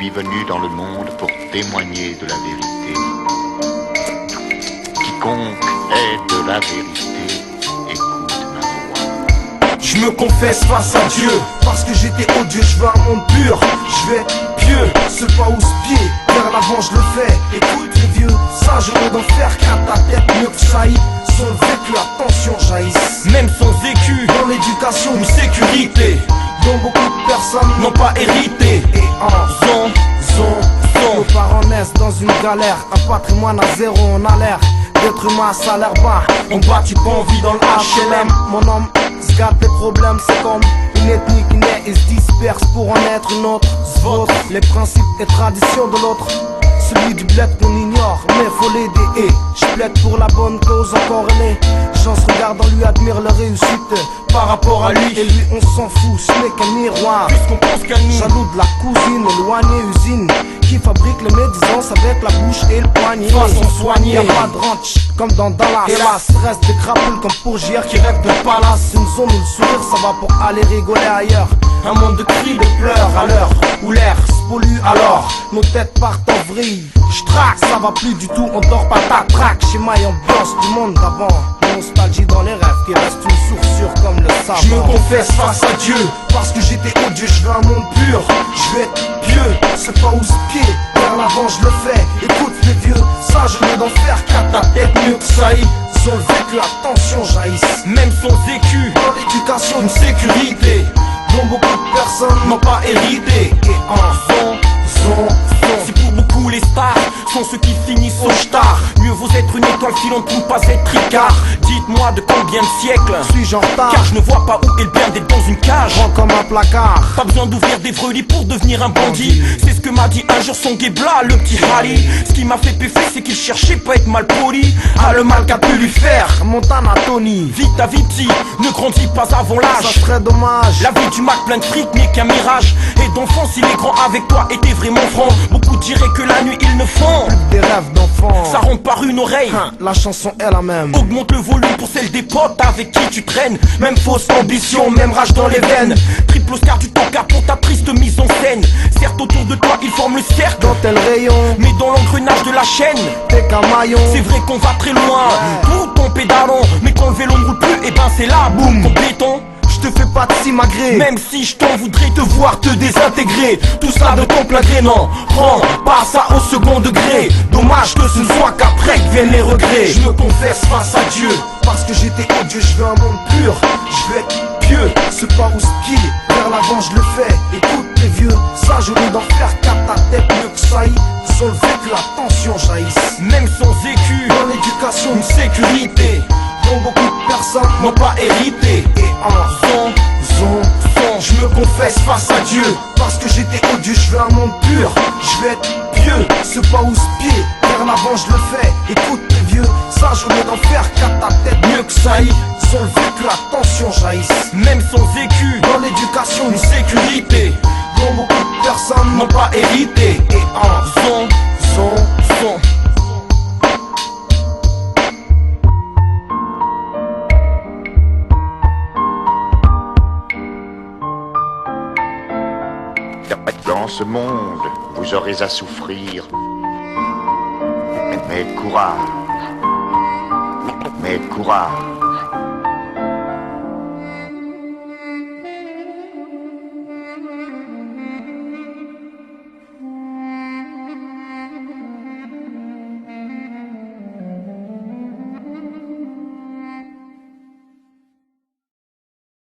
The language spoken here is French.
suis venu dans le monde pour témoigner de la vérité. Quiconque est de la vérité, écoute ma voix. Je me confesse face à Dieu, parce que j'étais odieux, je veux un monde pur. Je vais pieux, ce pas où se pied, vers l'avant je le fais. Écoute les vieux, sages au d'enfer, car ta tête mieux que ça y. Sans le vécu, la tension jaillisse. Même sans écu, dans l'éducation, une sécurité dont beaucoup de personnes n'ont pas hérité. Et en zon, nos parents naissent dans une galère, un patrimoine à zéro, on a l'air d'être humain à salaire bas. On bâtit pas en vie dans le HLM. Mon homme se gâte les problèmes, c'est comme une ethnie qui naît et se disperse pour en être une autre. Vote les principes et traditions de l'autre. Celui du bled qu'on ignore, mais faut l'aider. Et je plaide pour la bonne cause, encore les gens se regardent en lui, admirent leur réussite par rapport à lui. Et lui on s'en fout, ce n'est qu'un miroir, puisqu'on pense qu'à nous. Jaloux de la cousine, éloignée usine qui fabrique les médisances avec la bouche et le poignet. Façon soignée, y'a pas de ranch comme dans Dallas. Hélas, reste des crapules comme pour JR qui rêvent de palace. Une zone où le sourire ça va pour aller rigoler ailleurs. Un monde de cris, de pleurs à l'heure où l'air se pollue alors nos têtes partent en vrille. J'traque, ça va plus du tout, on dort pas ta traque. Schéma et ambiance du monde d'avant. Nostalgie dans les rêves qui reste une source sûre comme le savant. Je me confesse face à Dieu, parce que j'étais odieux, je veux un monde pur. Je veux être pieux, c'est pas où se pied, vers l'avant je le fais. Écoute les vieux, sages au d'enfer, car ta tête mieux que ça y. Sans le vécu, la tension jaillisse. Même sans écu, dans l'éducation, une sécurité dont beaucoup de personnes n'ont pas hérité. Et en c'est pour beaucoup les stars sont ceux qui finissent au star. Mieux vaut être une étoile filante pour ne pas être tricard. Dites-moi de combien de siècles suis-je en retard, car je ne vois pas où est le bien d'être dans une cage. Grand comme un placard. Pas besoin d'ouvrir des vrelis pour devenir un bandit. C'est ce que m'a dit un jour son guébla, le petit Rally. Ce qui m'a fait puffer c'est qu'il cherchait pas à être mal poli. Ah le mal qu'a pu lui faire Montana Tony. Vite ta vie petit, ne grandis pas avant l'âge. Ça serait dommage. La vie du Mac plein de fric n'est qu'un mirage. Et d'enfant si les grands avec toi étaient vraiment francs, beaucoup diraient que la nuit ils ne font plus que des rêves d'enfants. Ça rentre par une oreille, la chanson est la même. Augmente le volume pour celle des potes avec qui tu traînes. Même fausse ambition, même rage dans les veines. Triple Oscar du tocard pour ta triste mise en scène. Certes autour de toi ils forment le cercle, dans tel rayon, mais dans l'engrenage de la chaîne t'es qu'un maillon. C'est vrai qu'on va très loin, tout en pédalant, mais quand le vélo ne roule plus, et ben c'est là, boum, complétons. Je te fais pas de simagrée, même si je t'en voudrais te voir te désintégrer. Tout ça de ton plein gré, non, prends pas ça au second degré. Dommage que ce ne soit qu'après que viennent les regrets. Je me confesse face à Dieu, parce que j'étais odieux, je veux un monde pur. Je veux être pieux, ce pas où se pied, vers l'avant je le fais. Écoute les vieux, sages au lieu d'en faire quatre, ta tête mieux que ça y. Sans le vécu, la tension jaillisse. Même sans écu, dans l'éducation, une sécurité dont beaucoup de personnes n'ont pas hérité. Et en je me confesse face à Dieu, parce que j'étais odieux, je veux un monde pur. Je veux être pieux, ce pas où se pied, vers l'avant je le fais. Écoute les vieux, sages au lieu d'en faire quatre, ta tête mieux que ça y. Sans le vécu, la tension jaillisse. Même sans écu, dans l'éducation, une sécurité dont beaucoup de personnes n'ont pas hérité. Et en son. Dans ce monde, vous aurez à souffrir. Mais courage.